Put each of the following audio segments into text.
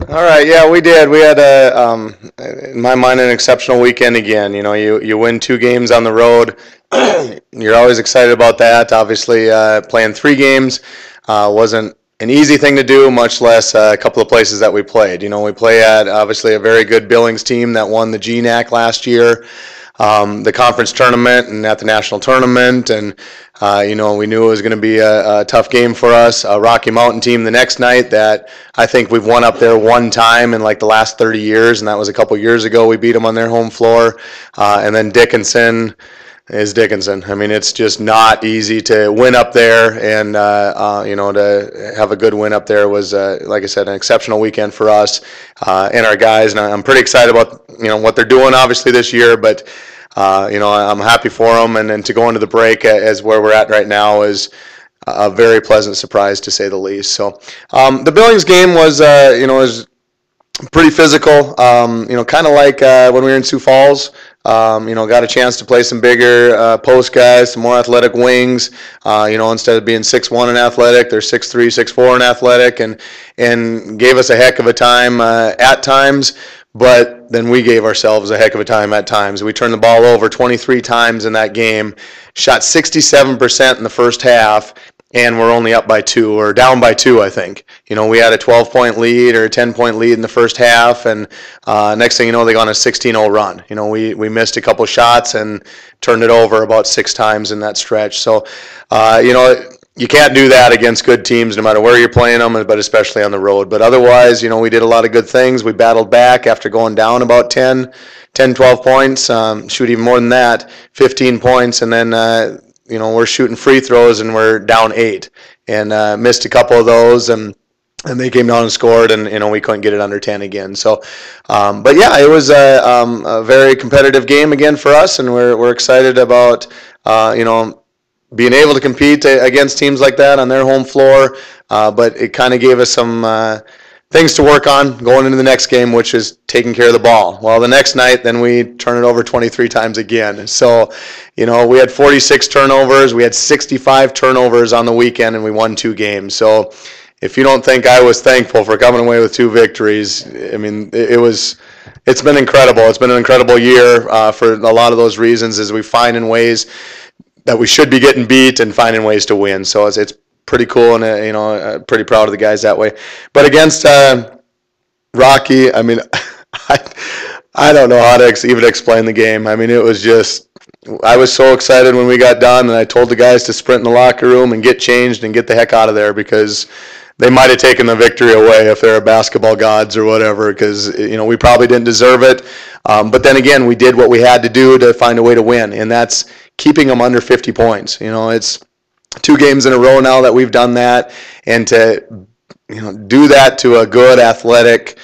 All right, yeah, we did. We had in my mind, an exceptional weekend again. You know, you win 2 games on the road. You're always excited about that. Obviously, playing 3 games wasn't an easy thing to do, much less a couple of places that we played. You know, we play at obviously a very good Billings team that won the GNAC last year, the conference tournament and at the national tournament, and you know, we knew it was going to be a tough game for us. A Rocky Mountain team the next night that I think we've won up there one time in like the last 30 years, and that was a couple years ago. We beat them on their home floor, and then Dickinson is Dickinson. I mean, it's just not easy to win up there, and you know, to have a good win up there was, like I said, an exceptional weekend for us and our guys. And I'm pretty excited about, you know, what they're doing obviously this year, but you know, I'm happy for them, and to go into the break as where we're at right now is a very pleasant surprise to say the least. So the Billings game was, you know, was pretty physical. You know, kind of like when we were in Sioux Falls. You know, got a chance to play some bigger post guys, some more athletic wings. You know, instead of being 6'1" in athletic, they're 6'3", 6'4" in athletic, and gave us a heck of a time at times. But then we gave ourselves a heck of a time at times. We turned the ball over 23 times in that game, shot 67% in the first half, and we're only up by 2 or down by 2, I think. You know, we had a 12-point lead or a 10-point lead in the first half, and next thing you know, they go on a 16-0 run. You know, we missed a couple shots and turned it over about 6 times in that stretch. So, you know, you can't do that against good teams no matter where you're playing them, but especially on the road. But otherwise, you know, we did a lot of good things. We battled back after going down about 10, 12 points, shoot even more than that, 15 points, and then you know, we're shooting free throws and we're down 8 and missed a couple of those, and they came down and scored, and you know, we couldn't get it under 10 again. So, but yeah, it was a very competitive game again for us, and we're excited about you know, being able to compete against teams like that on their home floor. But it kind of gave us some things to work on going into the next game, which is taking care of the ball. Well, the next night, then we turn it over 23 times again. So, you know, we had 46 turnovers. We had 65 turnovers on the weekend, and we won 2 games. So if you don't think I was thankful for coming away with 2 victories, I mean, it's been incredible. It's been an incredible year for a lot of those reasons, as we find in ways that we should be getting beat and finding ways to win. So it's pretty cool, and you know, pretty proud of the guys that way. But against Rocky, I mean, I don't know how to even explain the game. I mean, it was just, I was so excited when we got done, and I told the guys to sprint in the locker room and get changed and get the heck out of there, because they might have taken the victory away if they're basketball gods or whatever, because, you know, we probably didn't deserve it. But then again, we did what we had to do to find a way to win, and that's keeping them under 50 points. You know, it's 2 games in a row now that we've done that, and to, you know, do that to a good athletic,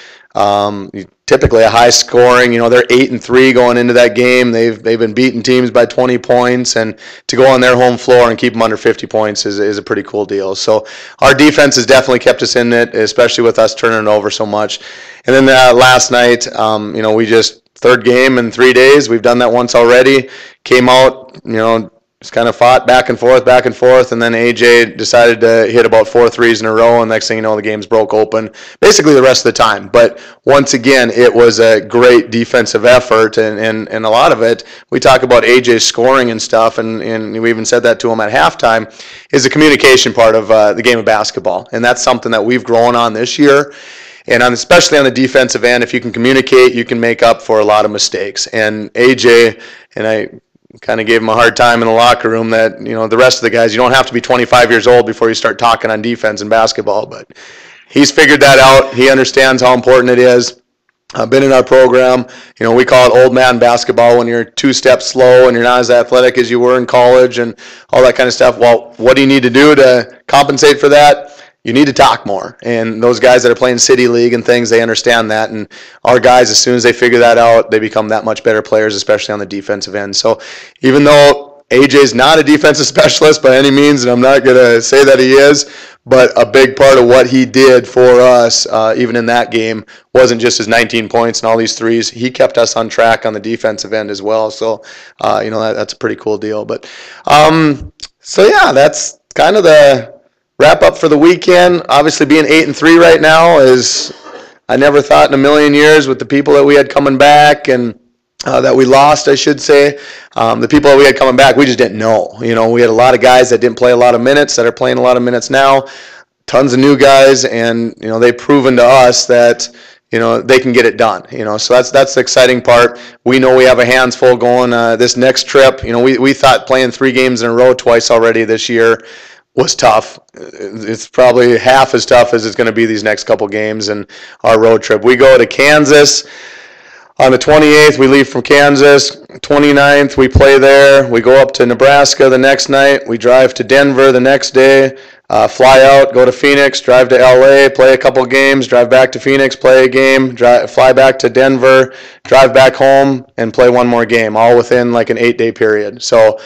typically a high scoring, you know, they're 8-3 going into that game. They've been beating teams by 20 points, and to go on their home floor and keep them under 50 points is a pretty cool deal. So our defense has definitely kept us in it, especially with us turning it over so much. And then last night, you know, we just, 3rd game in 3 days. We've done that once already. Came out, you know, just kind of fought back and forth, and then AJ decided to hit about 4 threes in a row, and next thing you know, the game's broke open basically the rest of the time. But once again, it was a great defensive effort, and a lot of it, we talk about AJ's scoring and stuff, and we even said that to him at halftime, is the communication part of the game of basketball, and that's something that we've grown on this year. And especially on the defensive end, if you can communicate, you can make up for a lot of mistakes. And AJ, and I kind of gave him a hard time in the locker room that, you know, the rest of the guys, you don't have to be 25 years old before you start talking on defense in basketball. But he's figured that out. He understands how important it is. I've been in our program. You know, we call it old man basketball when you're 2 steps slow and you're not as athletic as you were in college and all that kind of stuff. Well, what do you need to do to compensate for that? You need to talk more. And those guys that are playing City League and things, they understand that. And our guys, as soon as they figure that out, they become that much better players, especially on the defensive end. So even though AJ's not a defensive specialist by any means, and I'm not going to say that he is, but a big part of what he did for us, even in that game, wasn't just his 19 points and all these threes. He kept us on track on the defensive end as well. So, you know, that's a pretty cool deal. But, so yeah, that's kind of the wrap up for the weekend. Obviously, being 8-3 right now is I never thought in a million years with the people that we had coming back and that we lost, I should say. The people that we had coming back, we just didn't know. We had a lot of guys that didn't play a lot of minutes that are playing a lot of minutes now. Tons of new guys, and they've proven to us that they can get it done. So that's the exciting part. We know we have our hands full going this next trip. We thought playing 3 games in a row twice already this year was tough. It's probably half as tough as it's going to be these next couple games in our road trip. We go to Kansas. On the 28th, we leave from Kansas. 29th, we play there. We go up to Nebraska the next night. We drive to Denver the next day, fly out, go to Phoenix, drive to LA, play a couple games, drive back to Phoenix, play a game, fly back to Denver, drive back home, and play one more game, all within like an 8-day period. So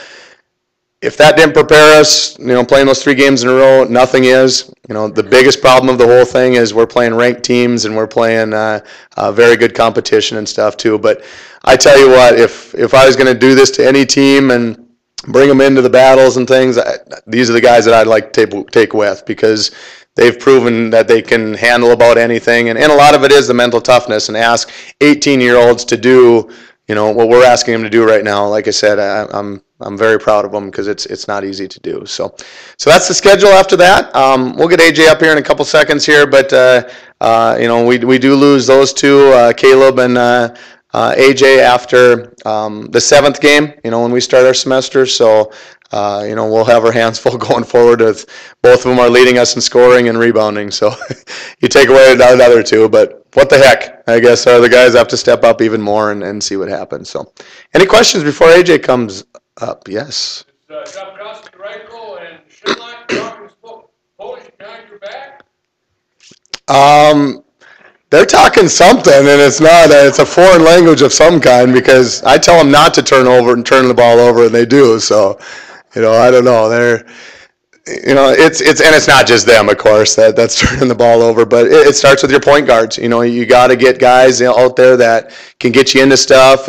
if that didn't prepare us, playing those 3 games in a row, nothing is. The biggest problem of the whole thing is we're playing ranked teams and we're playing very good competition and stuff too. But I tell you what, if I was going to do this to any team and bring them into the battles and things, these are the guys that I'd like to take with, because they've proven that they can handle about anything. And a lot of it is the mental toughness, and ask 18-year-olds to do what we're asking them to do right now. Like I said, I'm very proud of them, because it's not easy to do. So that's the schedule after that. We'll get AJ up here in a couple seconds here, but we do lose those 2, Caleb and AJ, after the 7th game. When we start our semester. So we'll have our hands full going forward. With both of them are leading us in scoring and rebounding. So you take away the other 2, but what the heck? I guess the guys have to step up even more and see what happens. So, any questions before AJ comes up? Yes. They're talking something, and it's not. It's a foreign language of some kind, because I tell them not to turn the ball over, and they do. So, I don't know. They're, it's not just them, of course, that's turning the ball over, but it starts with your point guards. You got to get guys out there that can get you into stuff.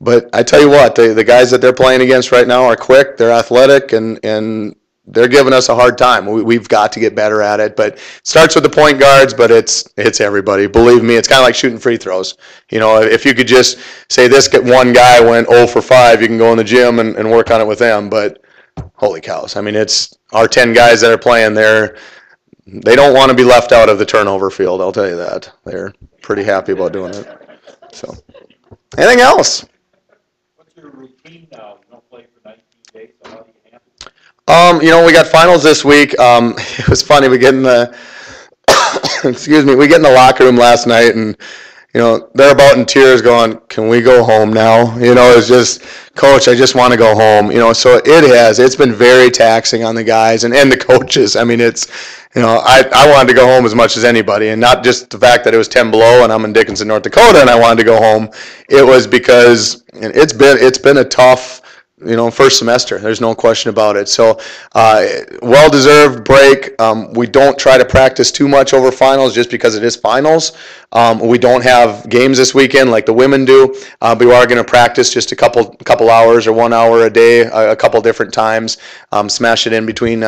But I tell you what, the guys that they're playing against right now are quick, they're athletic, and they're giving us a hard time. We've got to get better at it. But it starts with the point guards, but it's everybody. Believe me, it's kind of like shooting free throws. If you could just say this one guy went 0 for 5, you can go in the gym and work on it with them. But holy cows, it's our 10 guys that are playing there. They don't want to be left out of the turnover field, I'll tell you that. They're pretty happy about doing it. So, anything else? What's your routine now? You don't play for 19 days, so how do you handle it? We got finals this week. It was funny. We get in the locker room last night, and they're about in tears, going, "Can we go home now?" It's just, "Coach, I just want to go home." So it's been very taxing on the guys and the coaches. It's, I wanted to go home as much as anybody, and not just the fact that it was 10 below and I'm in Dickinson, North Dakota, and I wanted to go home. It was because it's been a tough first semester. There's no question about it. So, well-deserved break. We don't try to practice too much over finals, just because it is finals. We don't have games this weekend like the women do, but we are going to practice just a couple hours or 1 hour a day, a couple different times, smash it in between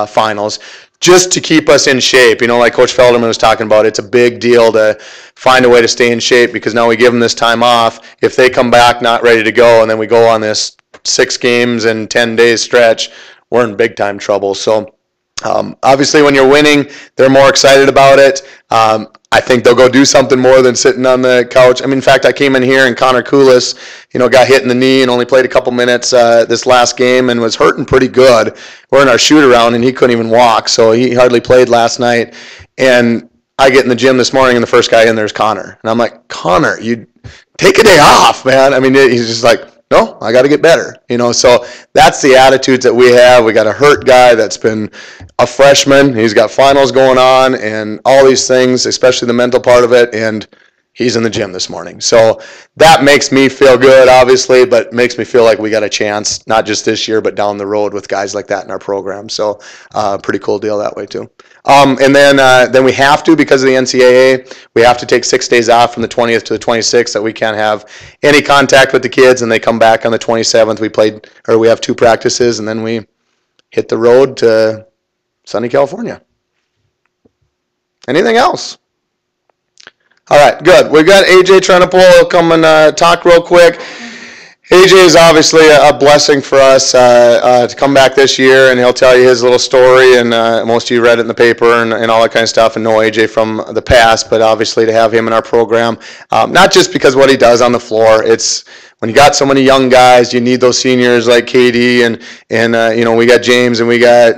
finals, just to keep us in shape. Like Coach Felderman was talking about, it's a big deal to find a way to stay in shape, because now we give them this time off. If they come back not ready to go, and then we go on this 6 games and 10 days stretch, we're in big time trouble. So obviously when you're winning, they're more excited about it. I think they'll go do something more than sitting on the couch. In fact, I came in here and Connor Koulis, got hit in the knee and only played a couple minutes this last game and was hurting pretty good. We're in our shoot around and he couldn't even walk, so he hardly played last night. And I get in the gym this morning and the first guy in there is Connor. And I'm like, "Connor, you take a day off, man." He's just like, "No, I got to get better." So that's the attitudes that we have. We got a hurt guy that's been a freshman. He's got finals going on and all these things, especially the mental part of it, and he's in the gym this morning. So that makes me feel good, obviously, but makes me feel like we got a chance, not just this year, but down the road with guys like that in our program. So pretty cool deal that way too. And then we have to, because of the NCAA, we have to take 6 days off from the 20th to the 26th, that we can't have any contact with the kids, and they come back on the 27th. We have 2 practices, and then we hit the road to sunny California. Anything else? right, good. We've got AJ Trennepohl come and talk real quick. AJ is obviously a blessing for us to come back this year, and he'll tell you his little story, and most of you read it in the paper and all that kind of stuff and know AJ from the past, but obviously to have him in our program, not just because of what he does on the floor, it's when you got so many young guys, you need those seniors like Katie and we got James and we got,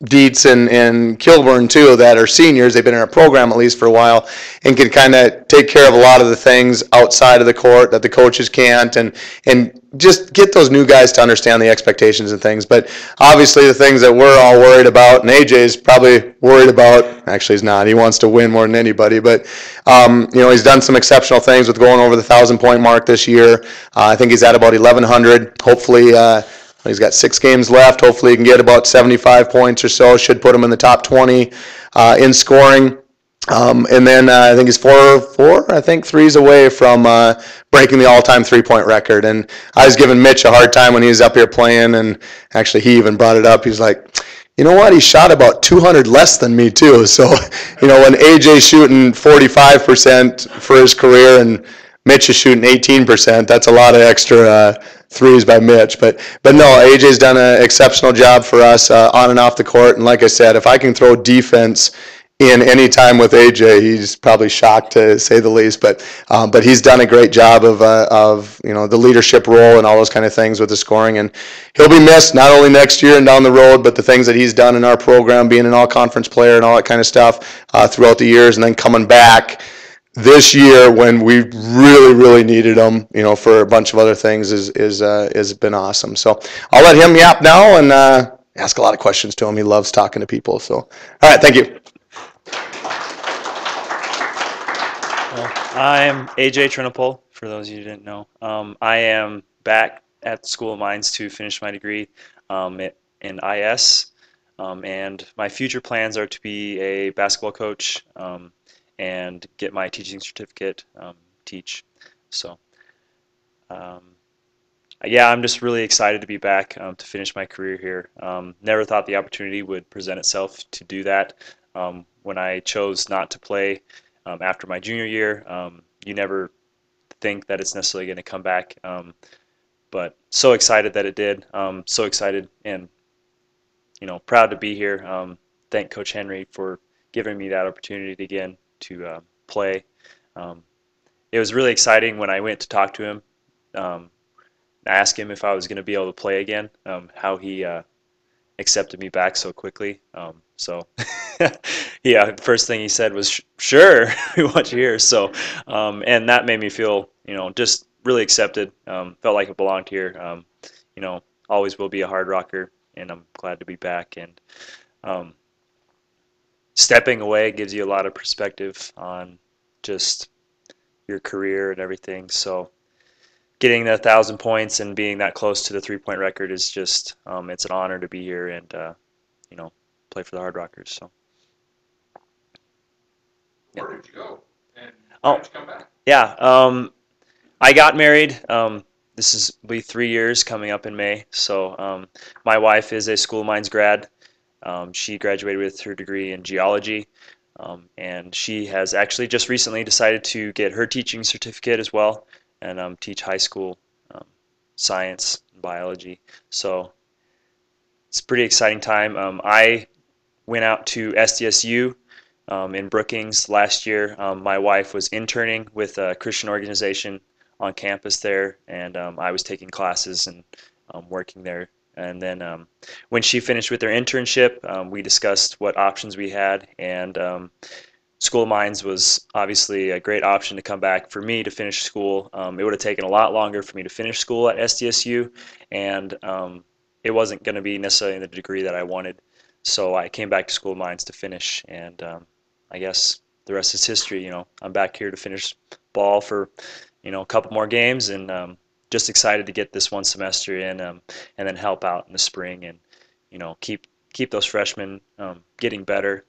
Dietz and Kilburn too that are seniors. They've been in our program at least for a while and can kind of take care of a lot of the things outside of the court that the coaches can't and just get those new guys to understand the expectations and things. But obviously the things that we're all worried about, and AJ's probably worried about, actually he's not, he wants to win more than anybody, but he's done some exceptional things with going over the 1,000-point mark this year. I think he's at about 1,100. Hopefully he's got 6 games left. Hopefully he can get about 75 points or so. Should put him in the top 20 in scoring. And then I think he's four threes away from breaking the all-time three-point record. And I was giving Mitch a hard time when he was up here playing, and actually he even brought it up. He's like, you know what? He shot about 200 less than me too. So, when AJ's shooting 45% for his career and Mitch is shooting 18%, that's a lot of extra threes by Mitch. But no, AJ's done an exceptional job for us on and off the court. And like I said, if I can throw defense in any time with AJ, he's probably shocked to say the least. But he's done a great job of the leadership role and all those kind of things with the scoring. And he'll be missed not only next year and down the road, but the things that he's done in our program, being an all-conference player and all that kind of stuff throughout the years, and then coming back this year when we really, really needed him, for a bunch of other things is been awesome. So I'll let him yap now and ask a lot of questions to him. He loves talking to people. So, all right, thank you. I'm AJ Trennepohl, for those of you who didn't know. I am back at the School of Mines to finish my degree in IS, and my future plans are to be a basketball coach and get my teaching certificate, teach. So, yeah, I'm just really excited to be back to finish my career here. Never thought the opportunity would present itself to do that. When I chose not to play after my junior year, you never think that it's necessarily going to come back, but so excited that it did. So excited and proud to be here. Thank Coach Henry for giving me that opportunity again to play. It was really exciting when I went to talk to him. I asked him if I was going to be able to play again, how he accepted me back so quickly. Yeah, the first thing he said was, sure, we want you here. So, and that made me feel, just really accepted. Felt like I belonged here. Always will be a Hardrocker, and I'm glad to be back. And stepping away gives you a lot of perspective on just your career and everything. So getting the 1,000 points and being that close to the three-point record is just, it's an honor to be here and, play for the Hardrockers. So. Yeah. Where did you go? And why did you come back? Yeah, I got married. This will be 3 years coming up in May. So my wife is a School of Mines grad. She graduated with her degree in geology. And she has actually just recently decided to get her teaching certificate as well and teach high school science and biology. So it's a pretty exciting time. I went out to SDSU in Brookings last year. My wife was interning with a Christian organization on campus there, and I was taking classes and working there. And then when she finished with her internship, we discussed what options we had, and School of Mines was obviously a great option to come back for me to finish school. It would have taken a lot longer for me to finish school at SDSU, and it wasn't going to be necessarily the degree that I wanted. So I came back to School of Mines to finish, and I guess the rest is history. I'm back here to finish ball for a couple more games, and just excited to get this one semester in, and then help out in the spring, and keep those freshmen getting better,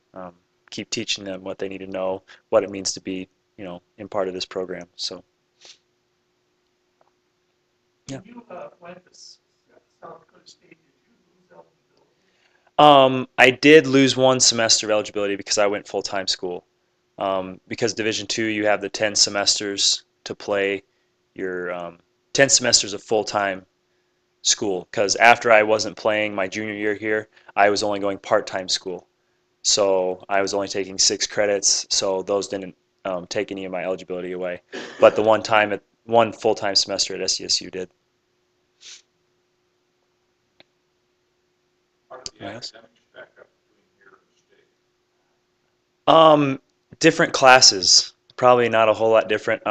keep teaching them what they need to know, what it means to be in part of this program. So yeah. When you went to South Dakota State, did you lose eligibility? I did lose one semester of eligibility because I went full-time school. Because Division II, you have the 10 semesters to play your 10 semesters of full-time school. Because after I wasn't playing my junior year here, I was only going part-time school. So I was only taking 6 credits, so those didn't take any of my eligibility away. But the one full-time semester at SDSU did. How did the Yes. academics stack up between here and the state? Different classes, probably not a whole lot different.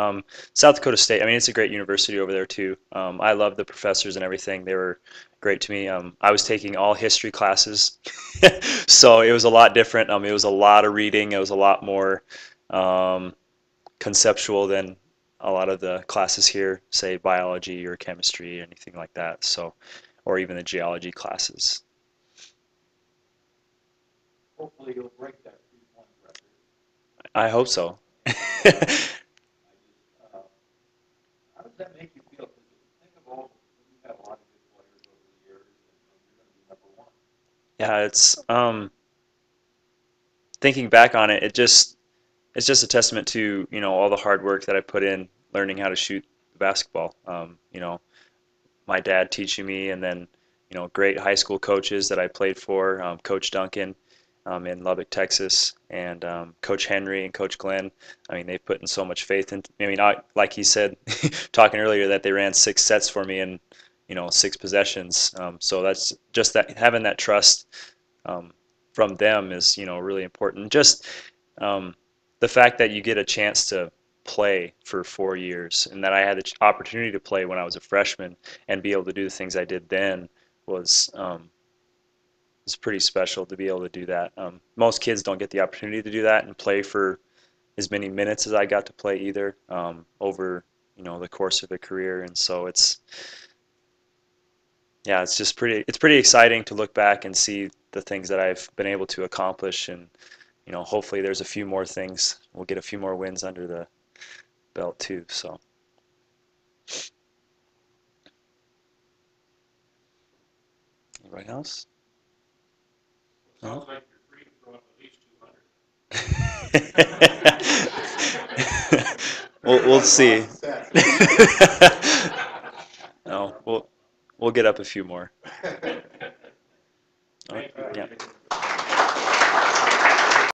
South Dakota State, I mean, it's a great university over there too. I love the professors and everything. They were great to me. I was taking all history classes, so it was a lot different. It was a lot of reading. It was a lot more conceptual than a lot of the classes here, say biology or chemistry or anything like that. So, or even the geology classes. Hopefully you'll break that 3-point record. I hope so. How does that make you feel? Because think of all, you've had a lot of good players over the years, and you're going to be number 1. Yeah, it's thinking back on it, it's just a testament to, you know, all the hard work that I put in learning how to shoot basketball. You know, my dad teaching me, and then, you know, great high school coaches that I played for, Coach Duncan in Lubbock, Texas, and Coach Henry and Coach Glenn. I mean, they put in so much faith in. I mean, like he said, talking earlier, that they ran 6 sets for me in, you know, 6 possessions. So that's just that, having that trust from them is, you know, really important. Just the fact that you get a chance to play for 4 years, and that I had the opportunity to play when I was a freshman and be able to do the things I did then was pretty special to be able to do that. Most kids don't get the opportunity to do that and play for as many minutes as I got to play either over, you know, the course of a career. And so it's pretty exciting to look back and see the things that I've been able to accomplish, and, you know, hopefully there's a few more things. We'll get a few more wins under the belt too. So. Anybody else? Sounds like you're free to throw up at least 200. We'll see. No, we'll get up a few more. Thank you. Yeah.